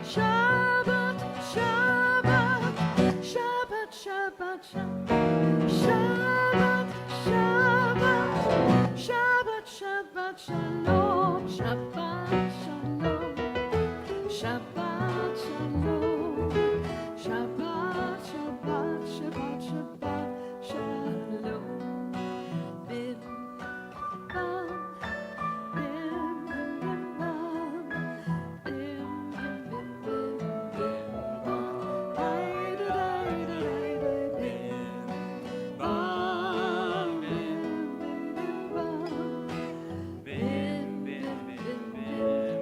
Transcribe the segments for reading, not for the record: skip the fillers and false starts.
Shabbat, Shabbat, Shabbat, Shabbat, Shabbat, Shabbat, Shabbat, Shabbat, Shalom, Shabbat, Shalom, Shabbat, Shalom, Shabbat, Shabbat, Shabbat, Shabbat, Shalom. Bim, bam, bim, bim, bam, bim, bim, bim, bim, bim, bam. Bam, bim, bim, bam. Bim, bim, bim, bim,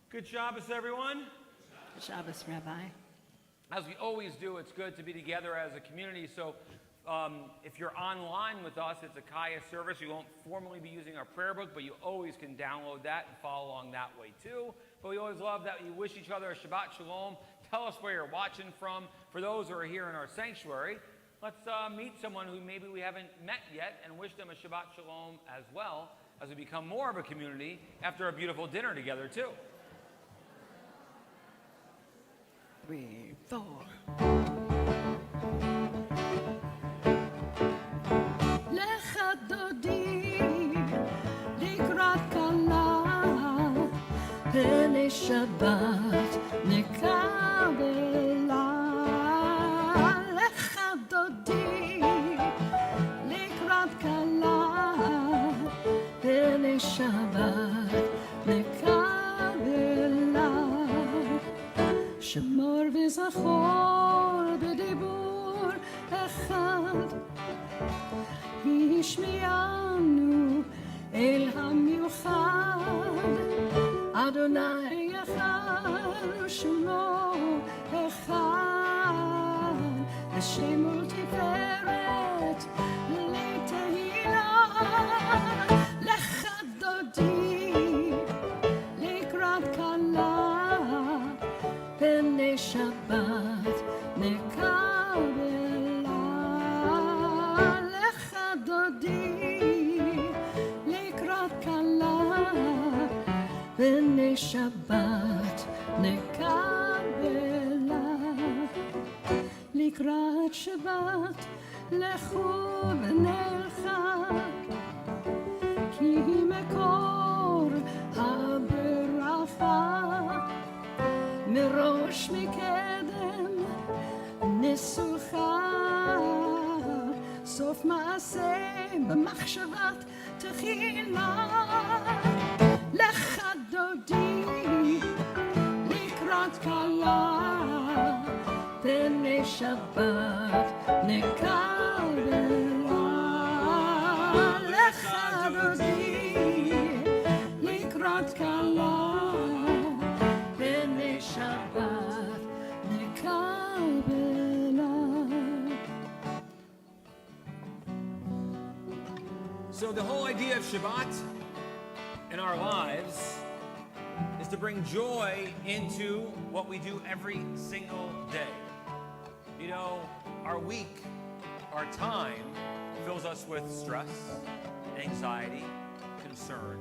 Good Shabbos, everyone. Shabbos, Rabbi. As we always do, it's good to be together as a community. So if you're online with us, it's a CAYA service. We won't formally be using our prayer book, but you always can download that and follow along that way too. But we always love that you wish each other a Shabbat Shalom. Tell us where you're watching from. For those who are here in our sanctuary, let's meet someone who maybe we haven't met yet and wish them a Shabbat Shalom as well, as we become more of a community after a beautiful dinner together too. 3, 4. לך דודי לקראת כלה ולשבת נקבלה. לך דודי לקראת כלה ולשבת נקבלה. שמור וזכור בדיבור אחד, השמיענו אל המיוחד. אדוני אחד ושמו אחד, לשם ולתפארת לתהילה. לך דודי לקראת כלה פני שבת נקבלה. לך דודי לקראת כלה פני שבת נקבלה. לקראת שבת לכו ונרחק, כי מקור הברכה. מראש מקדם נסוכה, סוף מעשה במחשבת תחילה. לך דודי לקראת כלה פני שבת נקבלה. לך דודי לקראת כלה פני שבת נקבלה. So the whole idea of Shabbat in our lives is to bring joy into what we do every single day. You know, our week, our time fills us with stress, anxiety, concern,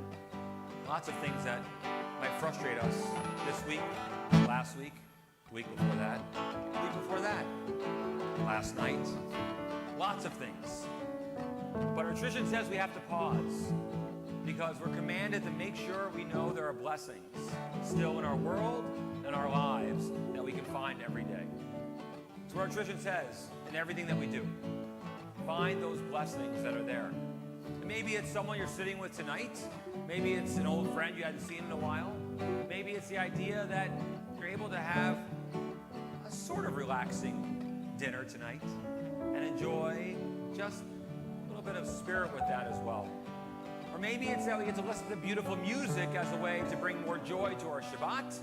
lots of things that might frustrate us this week, last week, the week before that, the week before that, last night, lots of things. But our tradition says we have to pause because we're commanded to make sure we know there are blessings still in our world and our lives that we can find every day. It's what our tradition says in everything that we do. Find those blessings that are there. And maybe it's someone you're sitting with tonight. Maybe it's an old friend you hadn't seen in a while. Maybe it's the idea that you're able to have a sort of relaxing dinner tonight and enjoy just a little bit of spirit with that as well. Or maybe it's that we get to listen to beautiful music as a way to bring more joy to our Shabbat.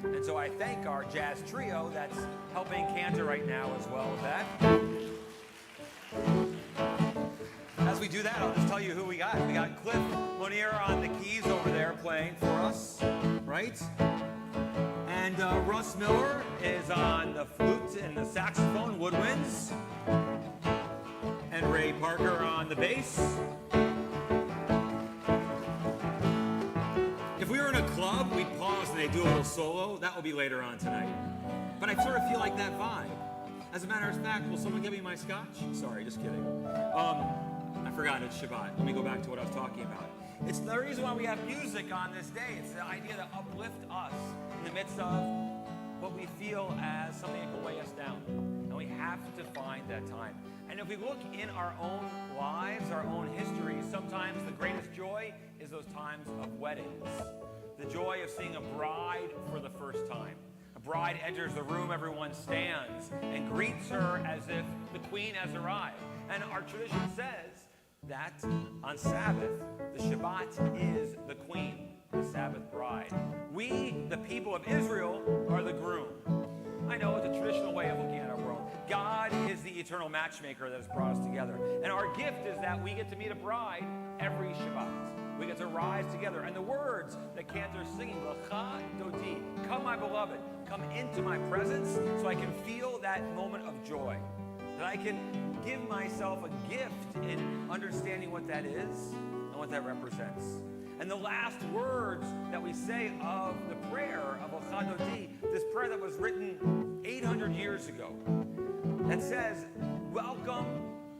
And so I thank our jazz trio that's helping Cantor right now as well with that. As we do that, I'll just tell you who we got. We got Cliff Monier on the keys over there playing for us, right? And Russ Miller is on the flute and the saxophone, woodwinds. And Ray Parker on the bass. club, we pause and they do a little solo. That will be later on tonight. But I sort of feel like that vibe. As a matter of fact, will someone give me my scotch? Sorry, just kidding. I forgot it's Shabbat. Let me go back to what I was talking about. It's the reason why we have music on this day. It's the idea to uplift us in the midst of what we feel as something that can weigh us down. And we have to find that time. And if we look in our own lives, our own history, sometimes the greatest joy is those times of weddings. The joy of seeing a bride for the first time. A bride enters the room, everyone stands and greets her as if the queen has arrived. And our tradition says that on Sabbath, the Shabbat is the queen, the Sabbath bride. We, the people of Israel, are the groom. I know it's a traditional way of looking at our world. God is the eternal matchmaker that has brought us together. And our gift is that we get to meet a bride every Shabbat. We get to rise together. And the words that Cantor's singing, L'cha dodi, come my beloved, come into my presence so I can feel that moment of joy. That I can give myself a gift in understanding what that is and what that represents. And the last words that we say of the prayer of L'cha dodi, this prayer that was written 800 years ago, that says, welcome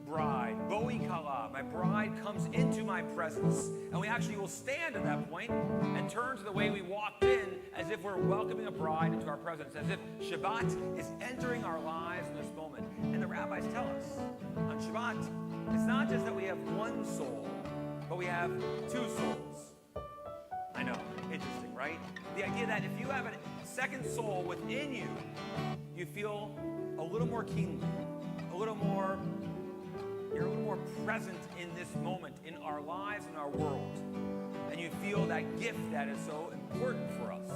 bride, Boi Kala, my bride comes into my presence. And we actually will stand at that point and turn to the way we walked in as if we're welcoming a bride into our presence, as if Shabbat is entering our lives in this moment. And the rabbis tell us, on Shabbat, it's not just that we have one soul, but we have two souls. I know, interesting, right? The idea that if you have a second soul within you, you feel a little more keenly, you're a little more present in this moment, in our lives, in our world. And you feel that gift that is so important for us.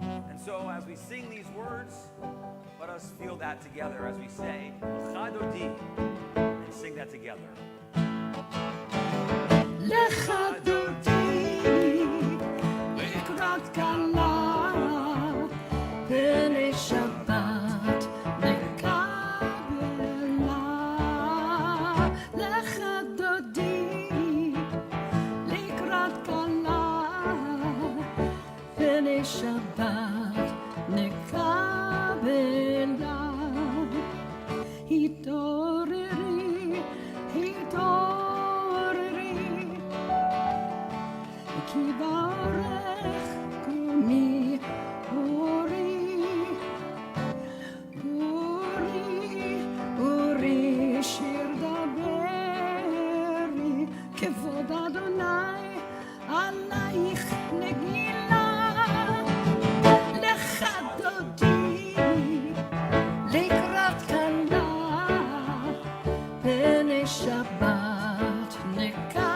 And so as we sing these words, let us feel that together as we say, L'cha dodi, and sing that together. L'cha dodi, לקראת כלה, פני שבת נקבלה. l'cha dodi, לקראת כלה, פני שבת נקבלה. התעוררי, התעוררי, כי באורך קומי אורי, אורי, אורי, שיר דברי, כבוד אדוני עלייך נגילה. l'cha dodi, לקראת כלה, פני שבת נקבלה.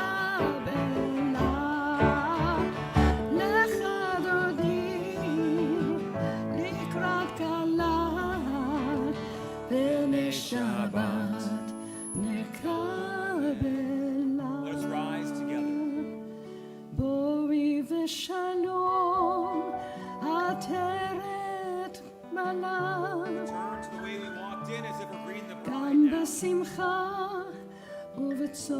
l'cha dodi, לקראת כלה, פני שבת נקבלה. Let's rise together. בואי ושלום, עטרת מלך, Turn to the way we walked in as if we're greeting the bride גם now. בשמחה ובצהלה,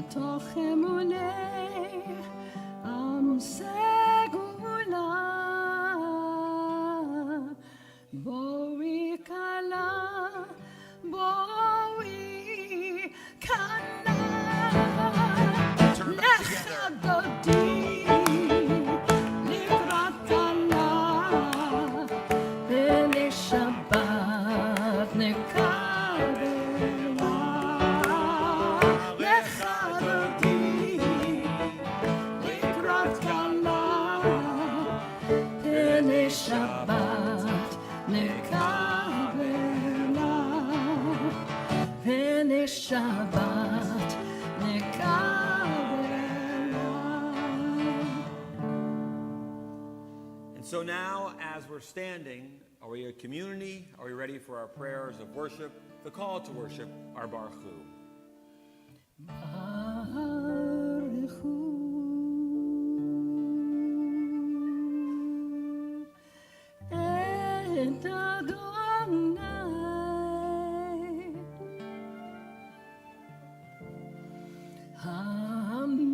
תוך אמוני עם סגולה. בואי כלה, בואי כלה. Turn back l'cha together. dodi, לקראת כלה, פני שבת נקבלה. l'cha dodi, לקראת כלה, פני שבת נקבלה. פני שבת נקבלה. And so now, as we're standing, are we a community? Are we ready for our prayers of worship? The call to worship, our Baruch Hu. את אדוני המלך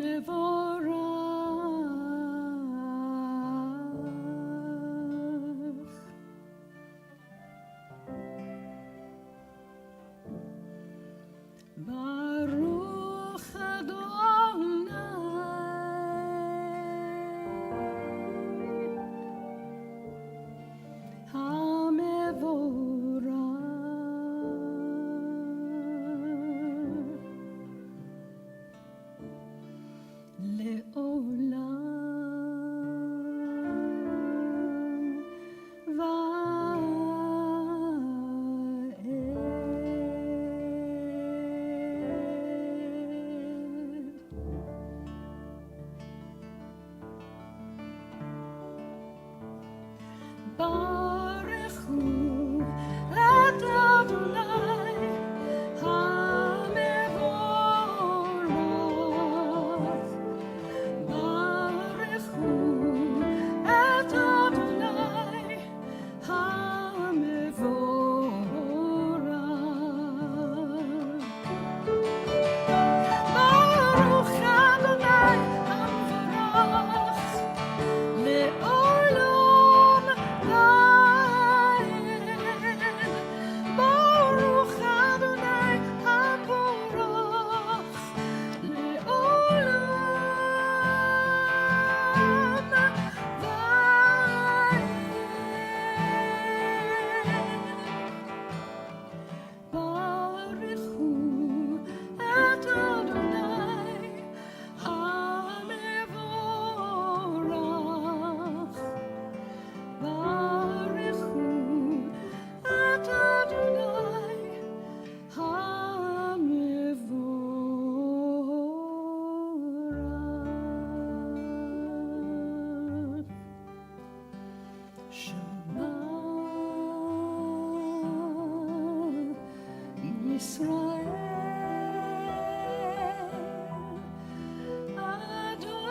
Baruch Adonai HaMevorach Le'olam Baruchu et Adonai HaMevorach Baruchu et Adonai HaMevorach Baruch Adonai HaMevorach Le'olam va'ed Baruch Adonai HaMevorach Le'olam va'ed Baruchu et Adonai HaMevorach Baruchu et Adonai HaMevorach Shema Yisrael Adonai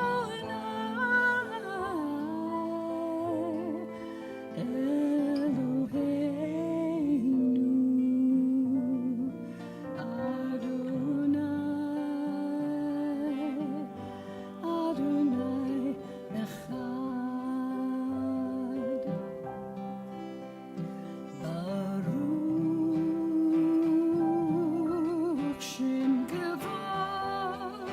Eloheinu Adonai Echad Baruch Shem Kavod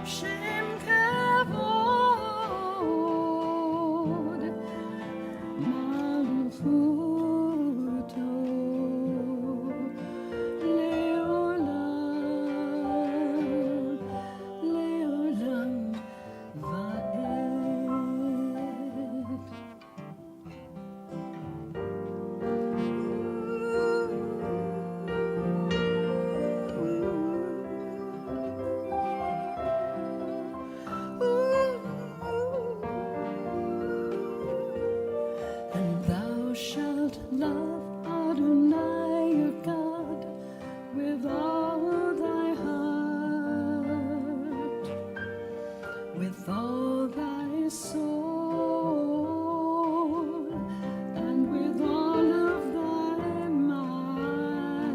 Shem Kavod Malchuto Leolam Leolam And thou shalt love Adonai your God with all thy heart, with all thy soul, and with all of thy might.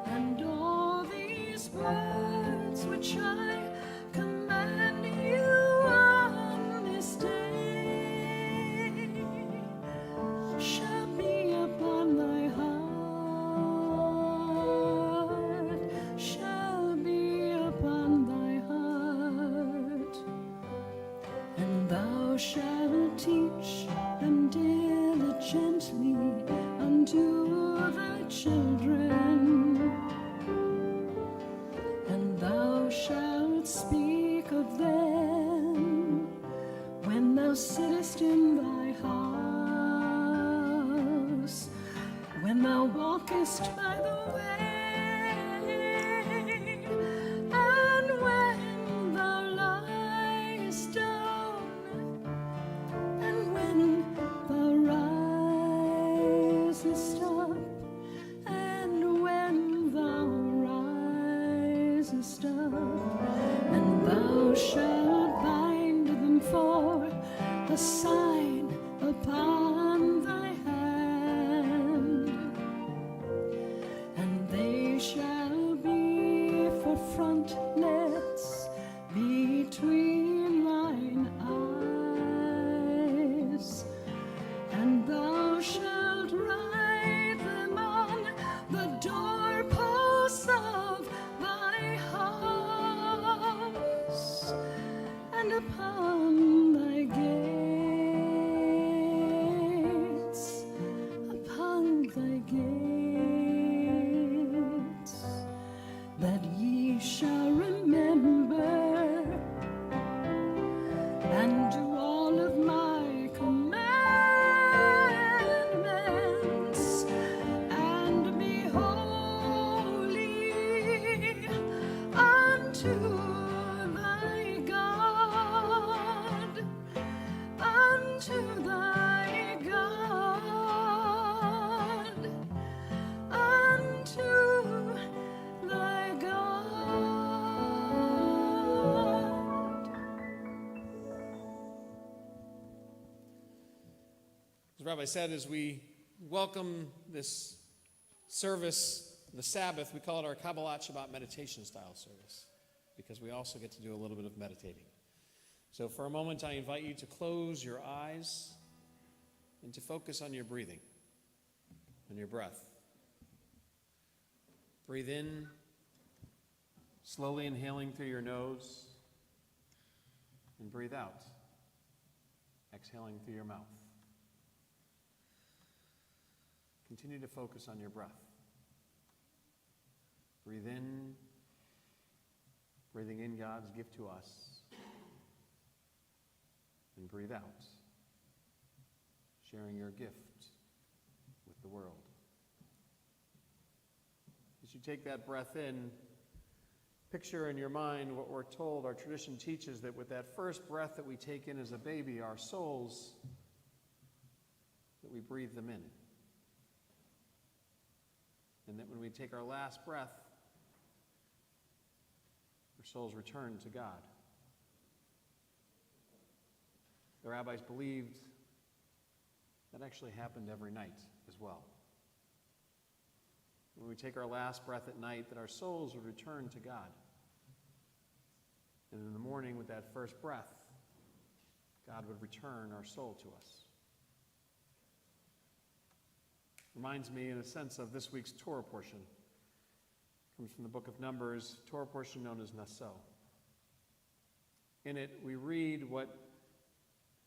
And all these words which I command you on this day shall be upon thy heart, shall be upon thy heart. And thou shalt teach them diligently unto thy children, and thou shalt speak of them when thou sittest in thy house, when thou walkest by the way, and when thou liest down, and when thou risest up, and when thou risest up, and thou shalt bind them for a sign upon thy hand, and they shall be for frontlets between thine eyes, and thou shalt write them on Rabbi said, as we welcome this service, the Sabbath, we call it our Kabbalat Shabbat meditation style service, because we also get to do a little bit of meditating. So for a moment, I invite you to close your eyes and to focus on your breathing, on your breath. Breathe in, slowly inhaling through your nose, and breathe out, exhaling through your mouth. Continue to focus on your breath. Breathe in, breathing in God's gift to us, and breathe out, sharing your gift with the world. As you take that breath in, picture in your mind what we're told. Our tradition teaches that with that first breath that we take in as a baby, our souls, that we breathe them in. And that when we take our last breath, our souls return to God. The rabbis believed that actually happened every night as well. When we take our last breath at night, that our souls would return to God. And in the morning, with that first breath, God would return our soul to us. Reminds me, in a sense, of this week's Torah portion. It comes from the book of Numbers, Torah portion known as Naso. In it, we read what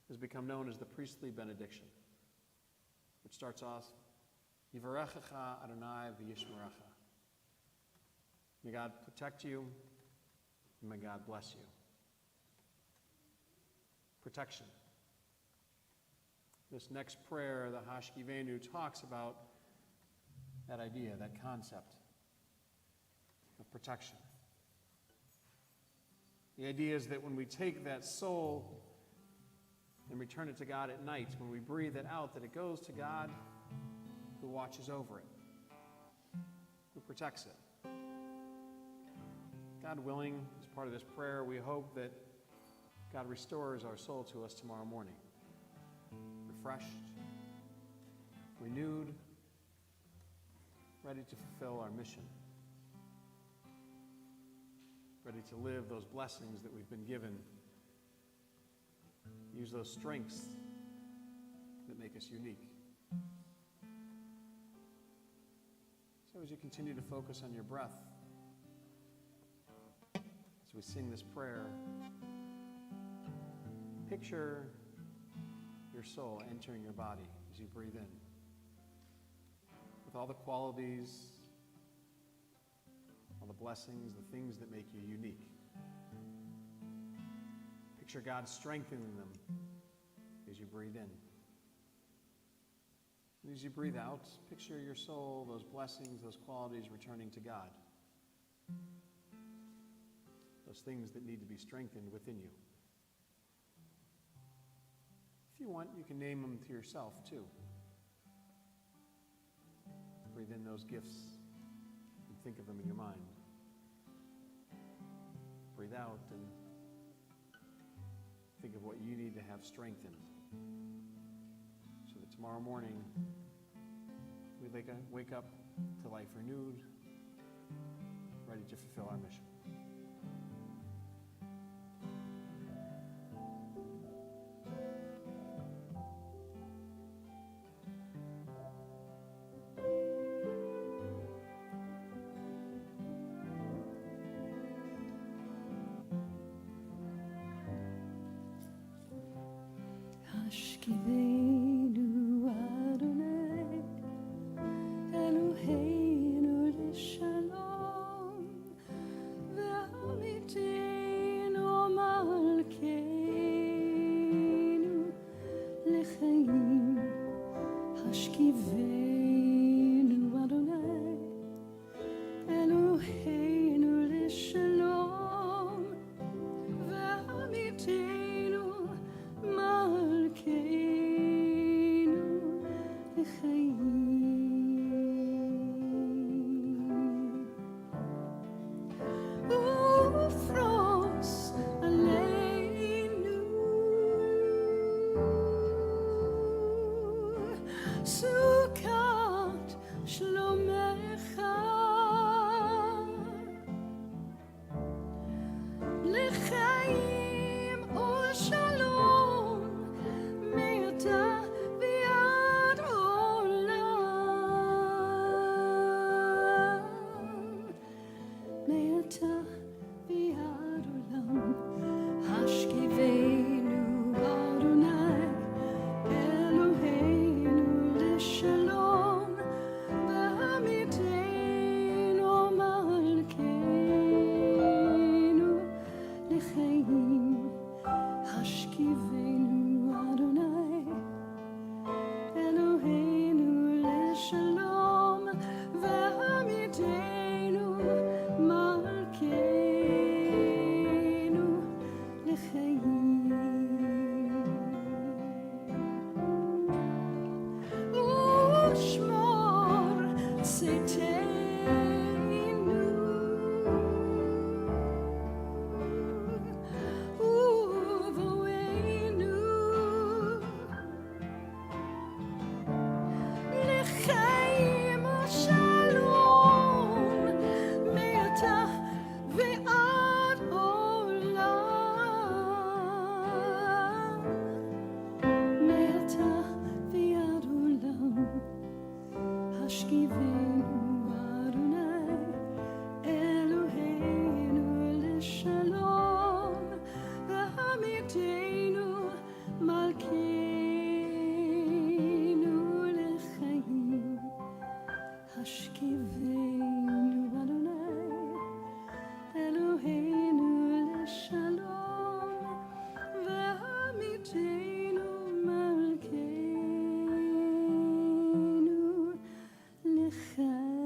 has become known as the priestly benediction, which starts off, Yivarechecha Adonai v'yishmerecha. May God protect you, and may God bless you. Protection. This next prayer, the Hashkivenu, talks about that idea, that concept of protection. The idea is that when we take that soul and return it to God at night, when we breathe it out, that it goes to God who watches over it, who protects it. God willing, as part of this prayer, we hope that God restores our soul to us tomorrow morning. Refreshed, renewed, ready to fulfill our mission, ready to live those blessings that we've been given, use those strengths that make us unique. So as you continue to focus on your breath, as we sing this prayer, picture your soul entering your body as you breathe in, with all the qualities, all the blessings, the things that make you unique. Picture God strengthening them as you breathe in. And as you breathe out, picture your soul, those blessings, those qualities returning to God. Those things that need to be strengthened within you. If you want, you can name them to yourself too. Breathe in those gifts and think of them in your mind. Breathe out and think of what you need to have strengthened, so that tomorrow morning we wake up to life renewed, ready to fulfill our mission. Hashkivenu Adonai Eloheinu l'shalom v'hamitenu malkeinu l'chaim. Hashkivenu Adonai Eloheinu l'shalom v'hamitenu malkeinu Oivenu Adonai, Eloheinu leshalom, ve'amitenu malkeinu l'chaim.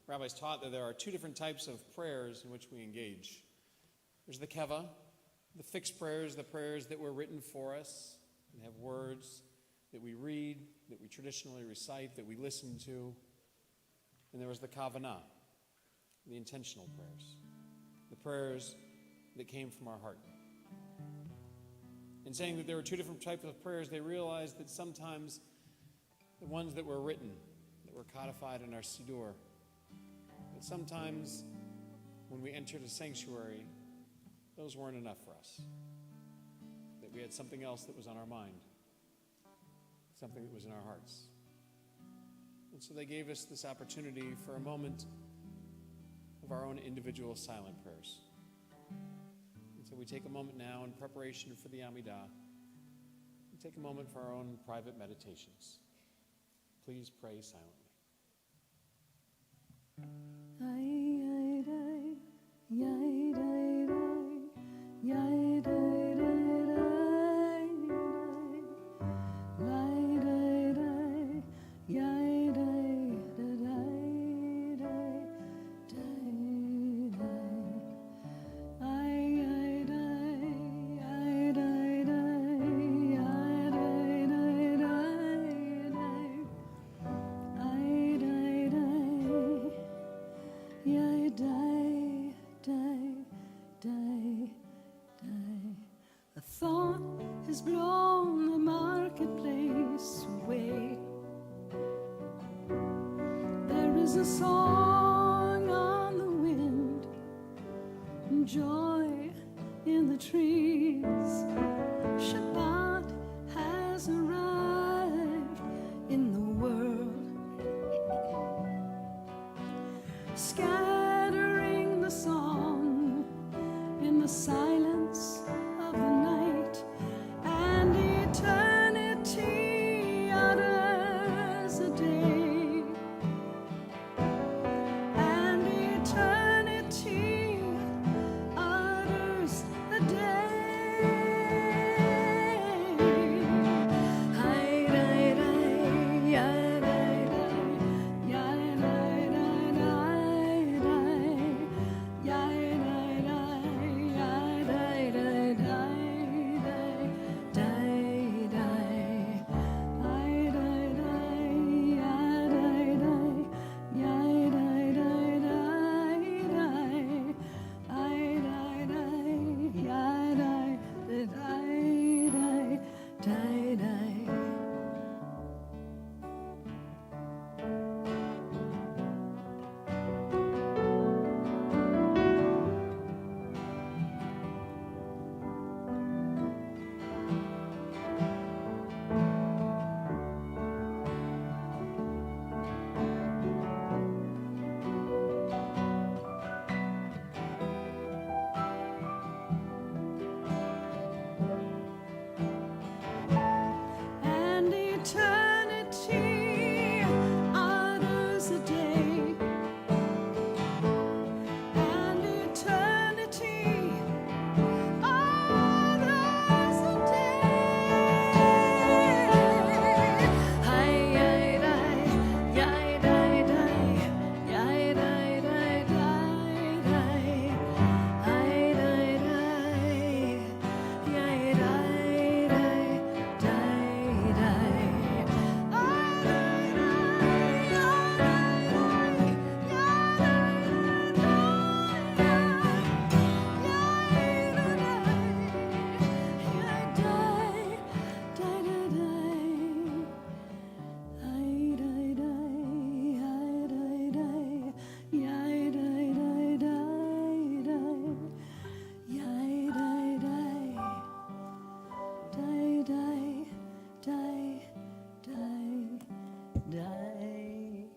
Rabbis taught that there are two different types of prayers in which we engage. There's the keva, the fixed prayers, the prayers that were written for us and have words that we read, that we traditionally recite, that we listen to. And there was the kavanah, the intentional prayers, the prayers that came from our heart. In saying that there were two different types of prayers, they realized that sometimes the ones that were written, that were codified in our siddur, that sometimes when we entered a sanctuary, those weren't enough for us. That we had something else that was on our mind, something that was in our hearts. And so they gave us this opportunity for a moment of our own individual silent prayers. And so we take a moment now in preparation for the Amidah. We take a moment for our own private meditations. Please pray silently. A thought has blown the marketplace away. There is a song on the wind, and joy in the trees. Shabbat has arrived in the world, scattering the song in the silence of the night, and eternity utters a day, and eternity utters a day. And eternity utters a day, and eternity utters a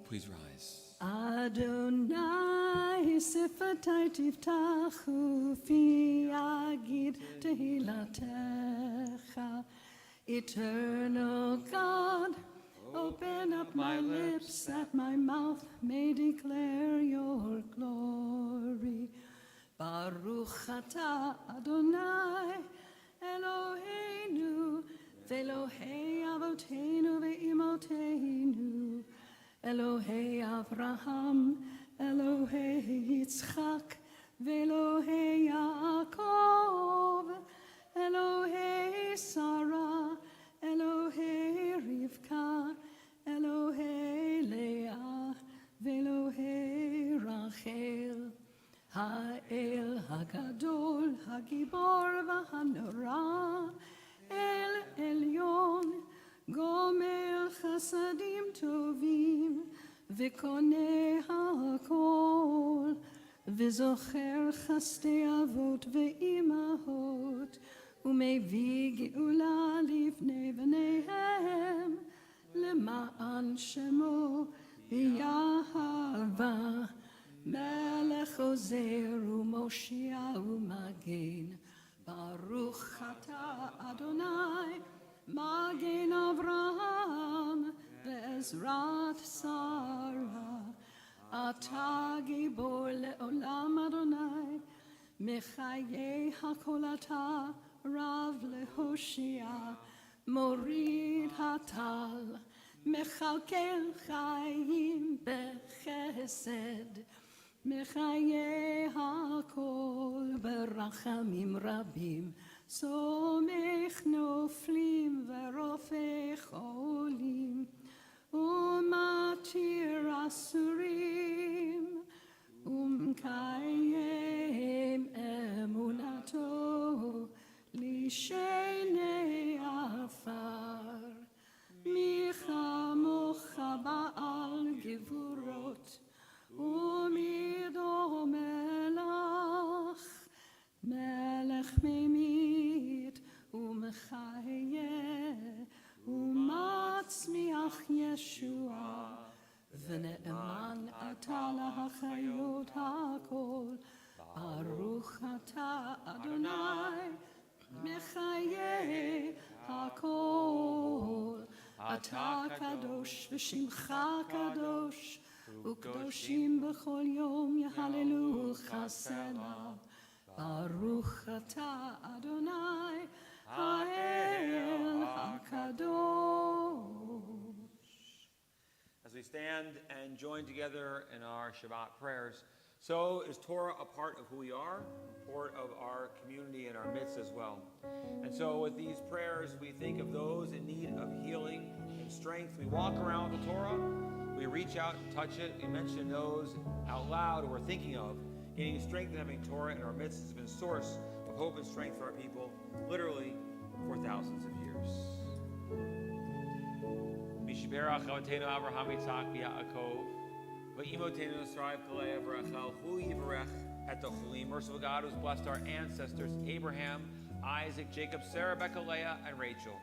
Please rise. Adonai sifatai tiftachu fi agid tehillateh. Eternal God, open up my lips that my mouth may declare your glory. Baruch atah Adonai, Eloheinu, ve'Elohei avoteinu ve'imoteinu, Elohei Avraham, Elohei Yitzchak, ve'Elohei Yaakov, Elohei Sarah, Elohei Rivka, Elohei Leah, ve'Elohei Rachel. Ha'el Hagadol, Hagibor v'Hanora, El Elyon, Gomer Chasadim Tovim, V'koneh ha'akol, V'zocher chasdei avot ve'imahot, U'mevii geula livnei b'neihem, Lema'an shemo v'yahava, Melech ozer u'moshia u'magen, Baruch atah Adonai, Magen Avraham, Ve'ezrat Sarah, Atah gibor le'olam Adonai, Mechayei hakol atah, Rav lehoshia, Morid hatal, Mechalkel chayim bechesed, Mechayei hakol berachamim rabim, Somech noflim verofeh cholim, Umatir asurim, Umkayem emunato, Lishenei afar, Micha mocha ba'al gevurot, Umido melach, Melech memit, Umechayeh, Umatzmiach Yeshua, V'ne'eman atah lahachayot hakol, Baruch atah Adonai, Mechayeh hakol, Atah kadosh v'shimcha kadosh, U'kadoshim b'chol yom yahallelu chasena, Baruch atah Adonai, Ha'el HaKadosh. As we stand and join together in our Shabbat prayers, so is Torah a part of who we are, a part of our community and our midst as well. And so with these prayers, we think of those in need of healing and strength. We walk around the Torah, we reach out and touch it, we mention those out loud who we're thinking of. Gaining strength and having Torah in our midst has been a source of hope and strength for our people, literally for thousands of years. Mishiberach Avotenu Avraham Yitzhak Yaakov, V'imotenu Yisrael Kalei Avrachal Hu Yivarech Et Ochulim. Merciful God, who has blessed our ancestors Abraham, Isaac, Jacob, Sarah, Rebecca, Leah, and Rachel.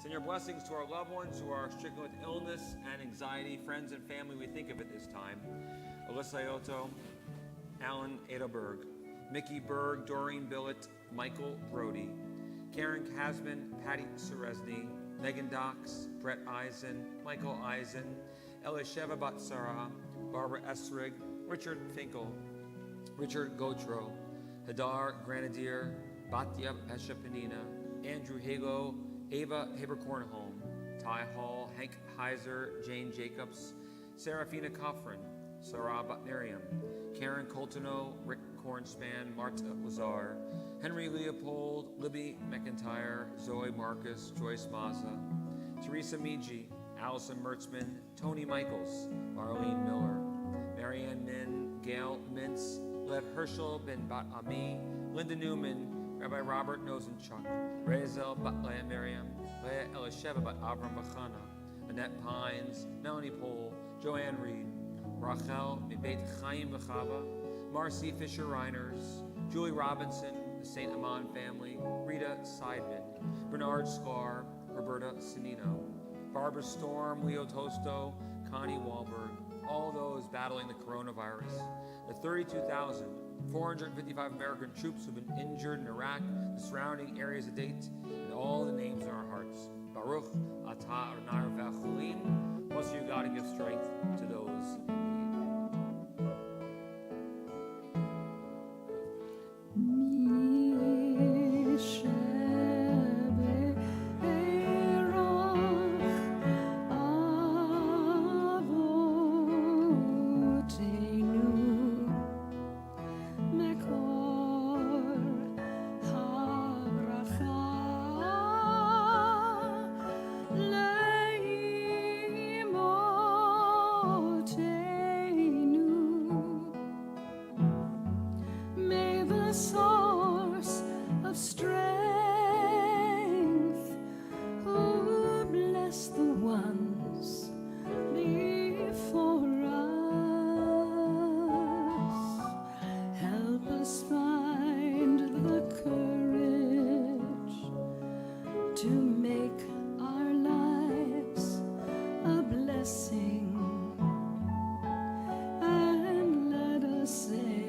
Send your blessings to our loved ones who are stricken with illness and anxiety, friends and family we think of at this time. Alyssa Ioto, Alan Edelberg, Mickey Berg, Doreen Billett, Michael Brody, Karen Kasman, Patty Seresny, Megan Dox, Brett Eisen, Michael Eisen, Elisheva Batsara, Barbara Esrig, Richard Finkel, Richard Gautreau, Hadar Grenadier, Batya Pesha Panina, Andrew Hago, Ava Haber-Cornholm, Ty Hall, Hank Heiser, Jane Jacobs, Serafina Coffrin, Sarah Batnariam, Karen Coltono, Rick Cornspan, Marta Lazar, Henry Leopold, Libby McIntyre, Zoe Marcus, Joyce Maza, Teresa Miji, Allison Mertzman, Tony Michaels, Marlene Miller, Marianne Min, Gail Mintz, Lev Herschel Ben Bat Ami, Linda Newman, Rabbi Robert Nosenchuk, Rezel Bat Leah Miriam, Leah Elisheva Bat Avram Bachana, Annette Pines, Melanie Pohl, Joanne Reed, Rachel Mibet Chaim Bechava, Marcy Fisher Reiners, Julie Robinson, the St. Amman family, Rita Seidman, Bernard Sklar, Roberta Sinino, Barbara Storm, Leo Tosto, Connie Wahlberg, all those battling the coronavirus, the 32,455 American troops who've been injured in Iraq, the surrounding areas to date, and all the names in our hearts. to make our lives a blessing, and let us say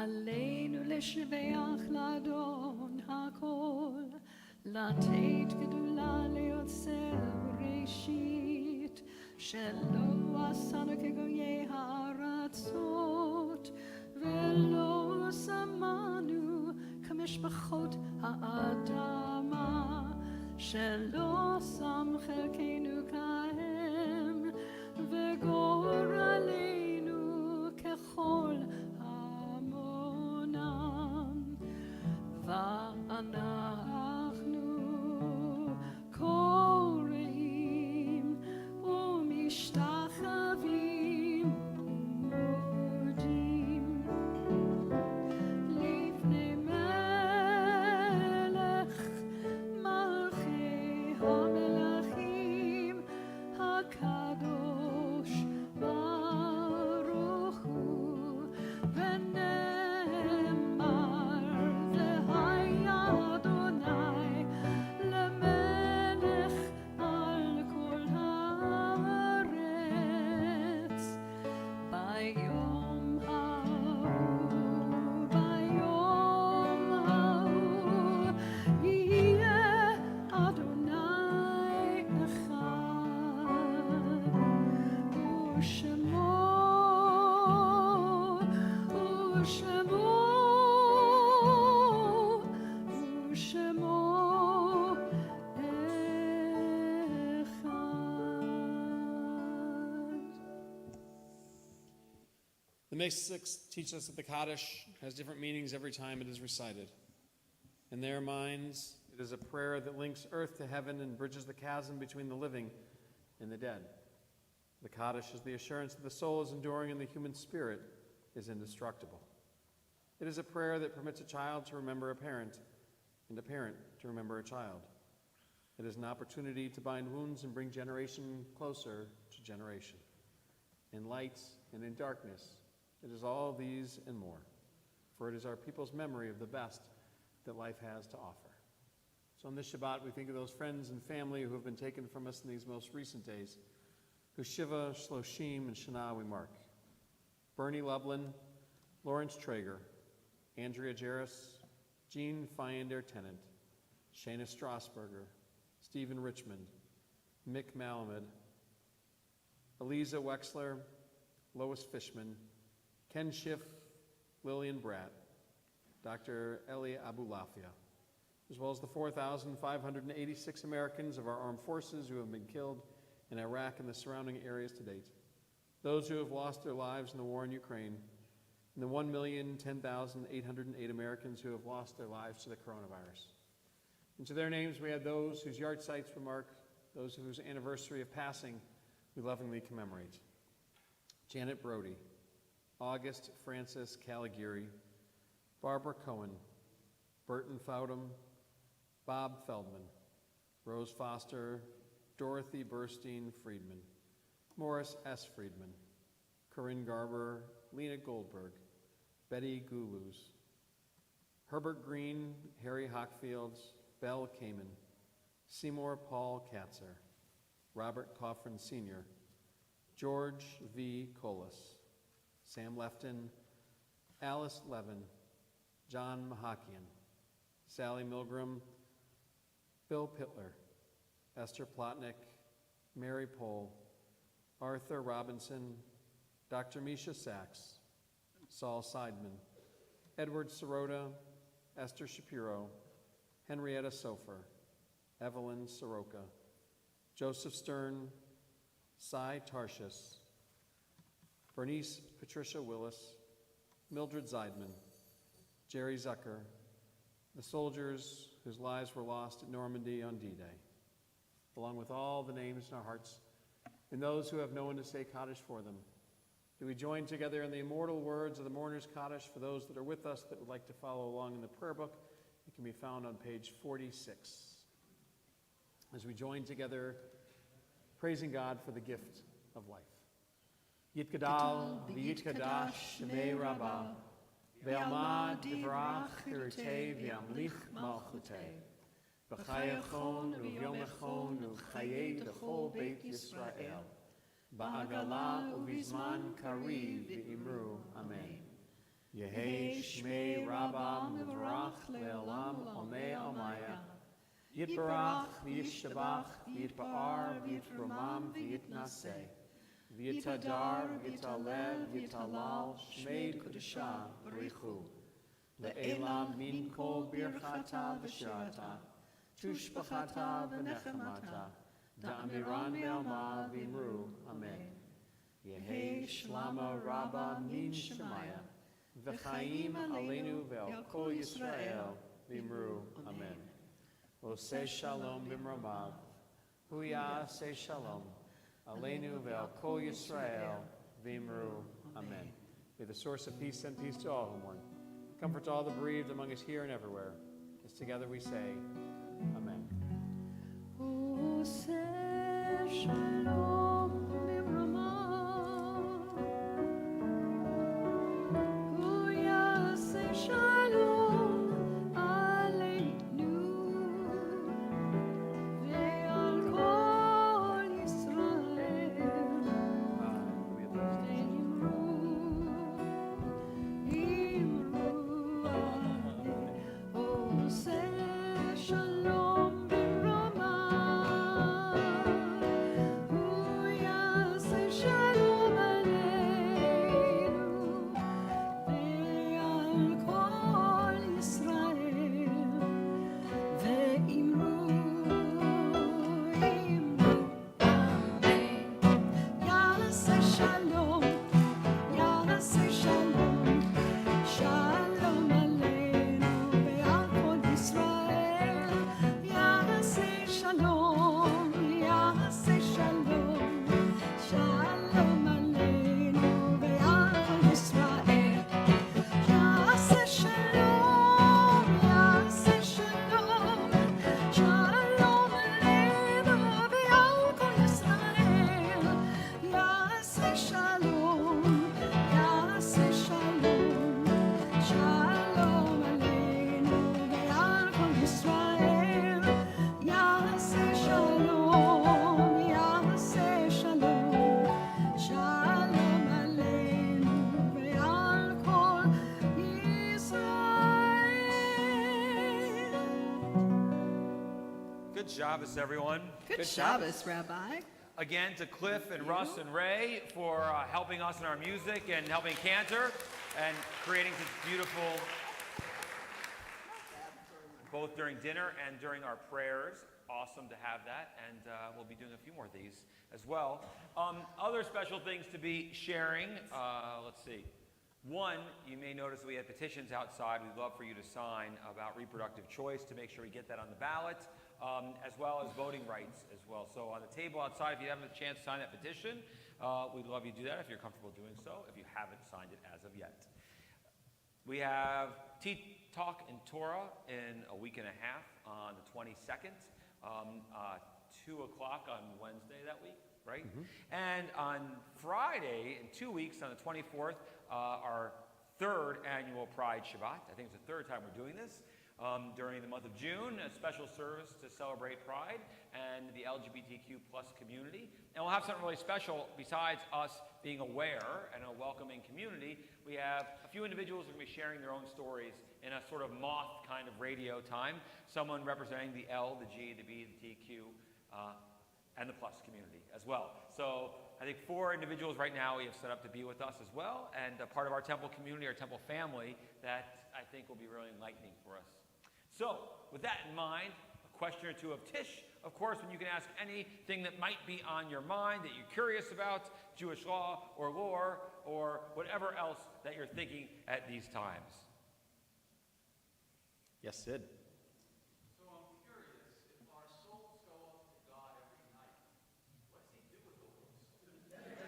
עלינו לשבח לאדון הכל, לתת גדולה ליוצר בראשית, שלא עשנו כגויי הארצות, ולא שמנו כמשפחות האדמה, שלא שם חלקנו כהם, וגורלנו ככל ואנחנו קוראים ומשתחווים ומודים לפני מלך מלכי המלכים הקדוש ברוך הוא, The next six teach us that the Kaddish has different meanings every time it is recited. In their minds, it is a prayer that links earth to heaven and bridges the chasm between the living and the dead. The Kaddish is the assurance that the soul is enduring and the human spirit is indestructible. It is a prayer that permits a child to remember a parent and a parent to remember a child. It is an opportunity to bind wounds and bring generation closer to generation. In light and in darkness, it is all these and more, for it is our people's memory of the best that life has to offer. So on this Shabbat, we think of those friends and family who have been taken from us in these most recent days, whose Shiva, Shloshim, and Shana we mark. Bernie Lublin, Lawrence Traeger, Andrea Jarris, Jean Feyender-Tennant, Shana Strasburger, Stephen Richmond, Mick Malamed, Eliza Wexler, Lois Fishman, Ken Schiff, Lillian Bratt, Dr. Eli Abulafia, as well as the 4,586 Americans of our armed forces who have been killed in Iraq and the surrounding areas to date, those who have lost their lives in the war in Ukraine, and the 1,010,808 Americans who have lost their lives to the coronavirus. And to their names we add those whose yard sites we mark, those whose anniversary of passing we lovingly commemorate. Janet Brody, August Francis Caligari, Barbara Cohen, Burton Fowdham, Bob Feldman, Rose Foster, Dorothy Burstein Friedman, Morris S. Friedman, Corinne Garber, Lena Goldberg, Betty Gulus, Herbert Green, Harry Hockfields, Belle Kamen, Seymour Paul Katzer, Robert Coffrin Sr., George V. Colas, Sam Lefton, Alice Levin, John Mahakian, Sally Milgram, Bill Pittler, Esther Plotnick, Mary Pohl, Arthur Robinson, Dr. Misha Sachs, Saul Seidman, Edward Sirota, Esther Shapiro, Henrietta Sofer, Evelyn Soroka, Joseph Stern, Cy Tarshis, Bernice Patricia Willis, Mildred Zeidman, Jerry Zucker, the soldiers whose lives were lost at Normandy on D-Day, along with all the names in our hearts and those who have no one to say Kaddish for them. Do we join together in the immortal words of the mourner's Kaddish for those that are with us that would like to follow along in the prayer book? It can be found on page 46. As we join together, praising God for the gift of life. Yitgadal v'yitkadash shemei rabbah, ve'almad divrach hirtei v'yamlich malchutei, v'chayachon u'vyomechon u'chayei l'chol beit Yisrael, ba'agala u'vizman kari v'imru, amen. Yehei shmei rabbah mivrach le'olam omei almaya, Yitbarach v'yishtabach v'yitba'ar v'yitromam v'yitnaseh, v'yitadar v'yitalev v'yitalal shmei kudusha b'richu, le'elam min kol birchata v'shirata, tushbachata v'nechemata, da'amiran be'alma v'imru, amen. Yehei shlama rabba min shemaya, v'chaim aleinu ve'al kol Yisrael v'imru, amen. Oseh shalom b'mramav, huya say shalom, aleinu ve'al kol Yisrael v'imru, amen. May the source of peace send peace to all who mourn. Comfort to all the bereaved among us here and everywhere. As together we say, amen. Oseh shalom b'mramav, huya say shalom. Good Shabbos, everyone. Good Shabbos, Rabbi. Again, to Cliff and Russ and Ray for helping us in our music and helping Cantor and creating such beautiful, both during dinner and during our prayers. Awesome to have that, and we'll be doing a few more of these as well. Other special things to be sharing. Let's see. One, you may notice we have petitions outside. We'd love for you to sign about reproductive choice to make sure we get that on the ballot, as well as voting rights as well. So on the table outside, if you haven't had a chance to sign that petition, we'd love you to do that if you're comfortable doing so, if you haven't signed it as of yet. We have Tea Talk and Torah in a week and a half on the 22nd, 2 o'clock on Wednesday that week, right? Mm-hmm. And on Friday, in 2 weeks, on the 24th, our third annual Pride Shabbat. I think it's the third time we're doing this. during the month of June, a special service to celebrate Pride and the LGBTQ plus community. And we'll have something really special besides us being aware and a welcoming community. We have a few individuals who are going to be sharing their own stories in a sort of moth kind of radio time. Someone representing the L, the G, the B, the TQ, and the plus community as well. So I think 4 individuals right now we have set up to be with us as well, and a part of our temple community, our temple family, that I think will be really enlightening for us. So with that in mind, a question or two of Tish, of course, when you can ask anything that might be on your mind that you're curious about, Jewish law or lore or whatever else that you're thinking at these times. Yes, Sid. So I'm curious, if our souls go up to God every night, what does he do with those?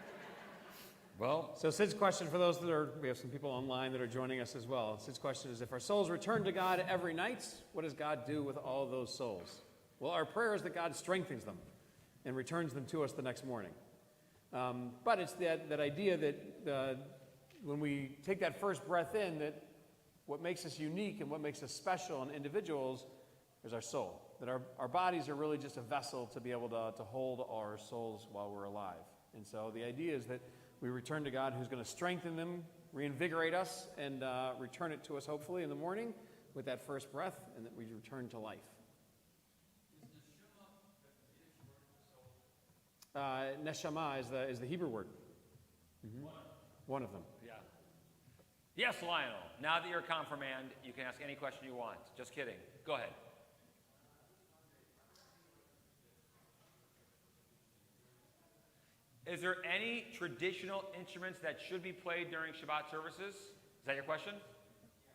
Well, So Sid's question for those that are, we have some people online that are joining us as well. Sid's question is, if our souls return to God every night, what does God do with all those souls? Well, our prayer is that God strengthens them and returns them to us the next morning. But it's that idea that when we take that first breath in, that what makes us unique and what makes us special and individuals is our soul. That our bodies are really just a vessel to be able to hold our souls while we're alive. And so the idea is that we return to God who's going to strengthen them, reinvigorate us, and return it to us hopefully in the morning with that first breath, and that we return to life. Neshama is the Hebrew word. Mm-hmm. One of them. yeah. Yes, Lionel. Now that you're a confirmand, you can ask any question you want. Just kidding. Go ahead. Is there any traditional instruments that should be played during Shabbat services? Is that your question?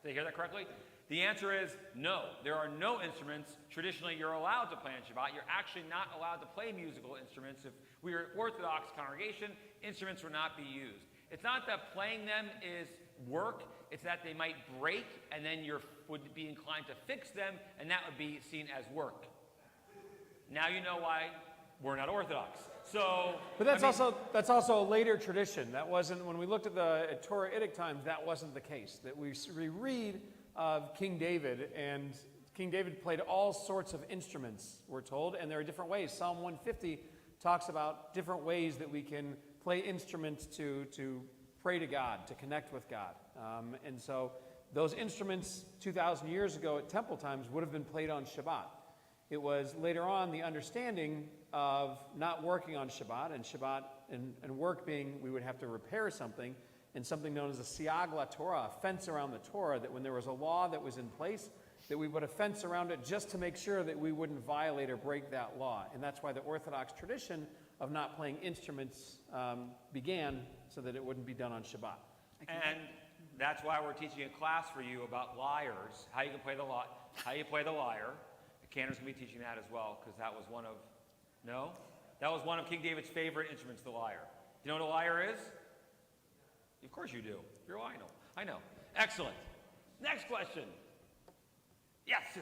Did I hear that correctly? The answer is no. There are no instruments traditionally you're allowed to play on Shabbat. You're actually not allowed to play musical instruments. If we were an Orthodox congregation, instruments would not be used. It's not that playing them is work. It's that they might break, and then you would be inclined to fix them, and that would be seen as work. Now you know why we're not Orthodox. So, but that's also a later tradition. That wasn't, when we looked at the Torah-itic times, that wasn't the case. That we read of King David, and King David played all sorts of instruments, we're told, and there are different ways. Psalm 150 talks about different ways that we can play instruments to pray to God, to connect with God. And so those instruments 2,000 years ago at temple times would have been played on Shabbat. It was later on the understanding of not working on Shabbat, and Shabbat and work being we would have to repair something, and something known as a siag la Torah, a fence around the Torah, that when there was a law that was in place, that we put a fence around it just to make sure that we wouldn't violate or break that law. And that's why the Orthodox tradition of not playing instruments began, so that it wouldn't be done on Shabbat. And that's why we're teaching a class for you about lyres, how you can play how you play the lyre. The cantor's going to be teaching that as well, because that was one of King David's favorite instruments, the lyre. Do you know what a lyre is? Of course you do. You're Lionel. I know. Excellent. Next question. Yes. So,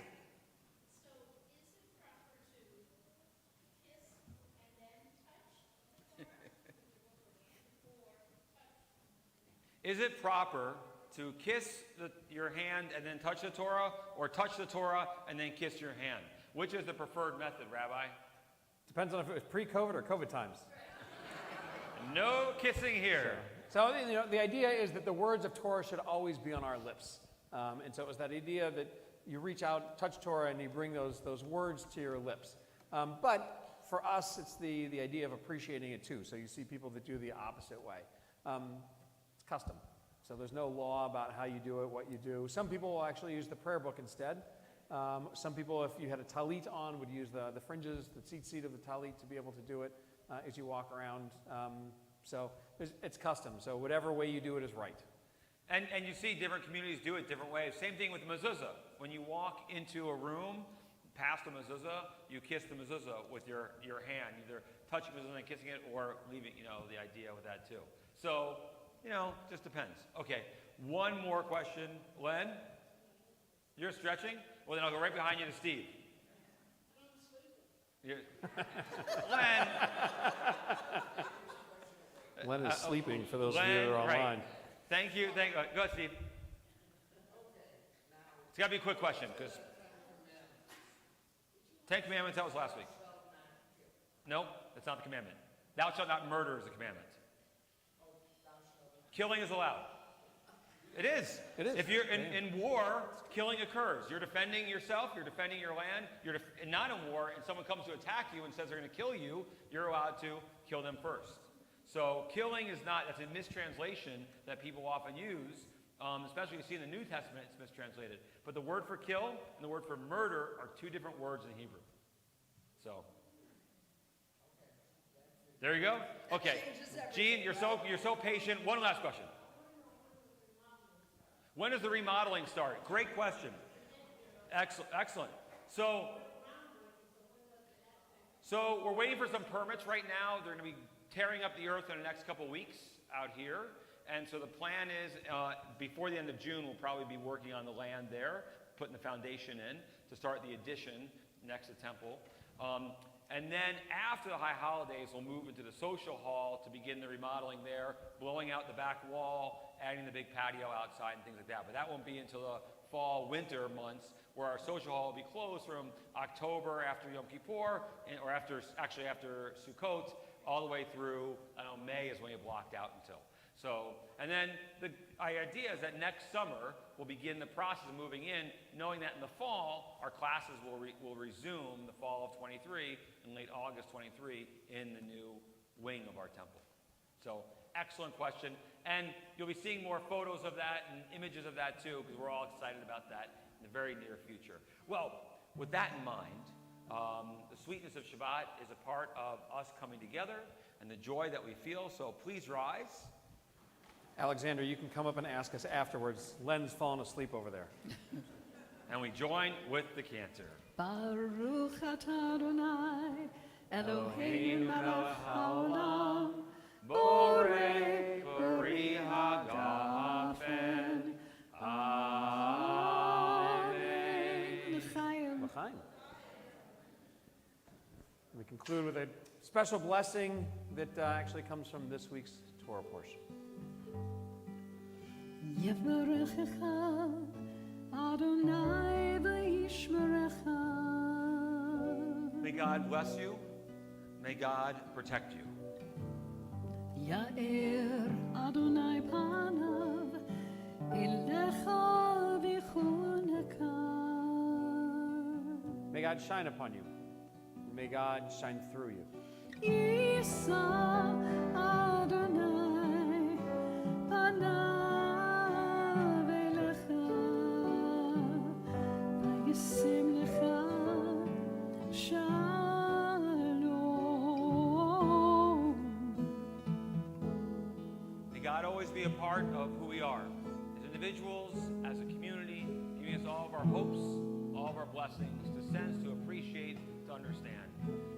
is it proper to kiss and then touch? Or touch? Is it proper to kiss your hand and then touch the Torah, or touch the Torah and then kiss your hand? Which is the preferred method, Rabbi? Depends on if it was pre-COVID or COVID times. No kissing here. So, the idea is that the words of Torah should always be on our lips. And so it was that idea that you reach out, touch Torah, and you bring those words to your lips. But for us, it's the idea of appreciating it too. So you see people that do the opposite way. It's custom. So there's no law about how you do it, what you do. Some people will actually use the prayer book instead. Some people, if you had a talit on, would use the fringes, the tzitzit of the talit to be able to do it as you walk around. So it's custom. So whatever way you do it is right. And you see different communities do it different ways. Same thing with the mezuzah. When you walk into a room, past the mezuzah, you kiss the mezuzah with your hand. Either touching the mezuzah and kissing it, or leaving, the idea with that too. So, just depends. Okay, one more question. Len? You're stretching? Well, then I'll go right behind you to Steve. Len. Len is sleeping, for those of you that are online. Right. Thank you. Go ahead, Steve. got to be a quick question because Ten Commandments, that was last week. Nope, that's not the commandment. Thou shalt not murder is the commandment. Killing is allowed. It is. It is. If you're in war, killing occurs. You're defending yourself, you're defending your land, and not in war, and someone comes to attack you and says they're going to kill you, you're allowed to kill them first. So killing is not, that's a mistranslation that people often use, especially you see in the New Testament, it's mistranslated. But the word for kill and the word for murder are two different words in Hebrew. So, there you go. Okay, Gene, you're so patient. One last question. When does the remodeling start? Great question. Excellent. So we're waiting for some permits right now. They're going to be tearing up the earth in the next couple weeks out here. And so the plan is before the end of June, we'll probably be working on the land there, putting the foundation in to start the addition next to Temple. And then after the high holidays, we'll move into the social hall to begin the remodeling there, blowing out the back wall, adding the big patio outside and things like that. But that won't be until the fall, winter months, where our social hall will be closed from October after Yom Kippur, or after Sukkot, all the way through, May is when you blocked out until. So, and then the idea is that next summer we'll begin the process of moving in, knowing that in the fall our classes will resume the fall of 23 and late August 23 in the new wing of our temple. So, excellent question. And you'll be seeing more photos of that and images of that too, because we're all excited about that in the very near future. Well, with that in mind, the sweetness of Shabbat is a part of us coming together and the joy that we feel. So please rise. Alexander, you can come up and ask us afterwards. Len's fallen asleep over there. And we join with the cantor. Baruch atah Adonai, Eloheinu melech haolam, Borei peri hagafen. Amen. L'chaim. L'chaim. We conclude with a special blessing that actually comes from this week's Torah portion. Yevarechecha Adonai v'yishmerecha. May God bless you. May God protect you. Ya'er Adonai panav elecha v'chuneka. May God shine upon you. May God shine through you. Yisa Adonai panav elecha v'yisim lecha shalom. May God always be a part of who we are, as individuals, as a community, giving us all of our hopes, all of our blessings, to sense, to appreciate, to understand.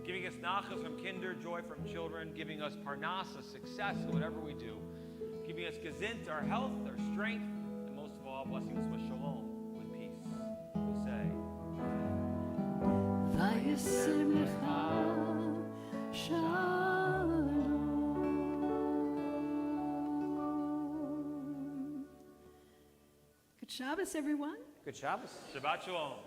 Giving us nachas from kinder, joy from children, giving us parnasa, success in whatever we do, giving us gezint, our health, our strength, and most of all, blessing us with shalom, with peace. We say, Vayisim lecha shalom. Good Shabbos, everyone. Good Shabbos. Shabbat shalom.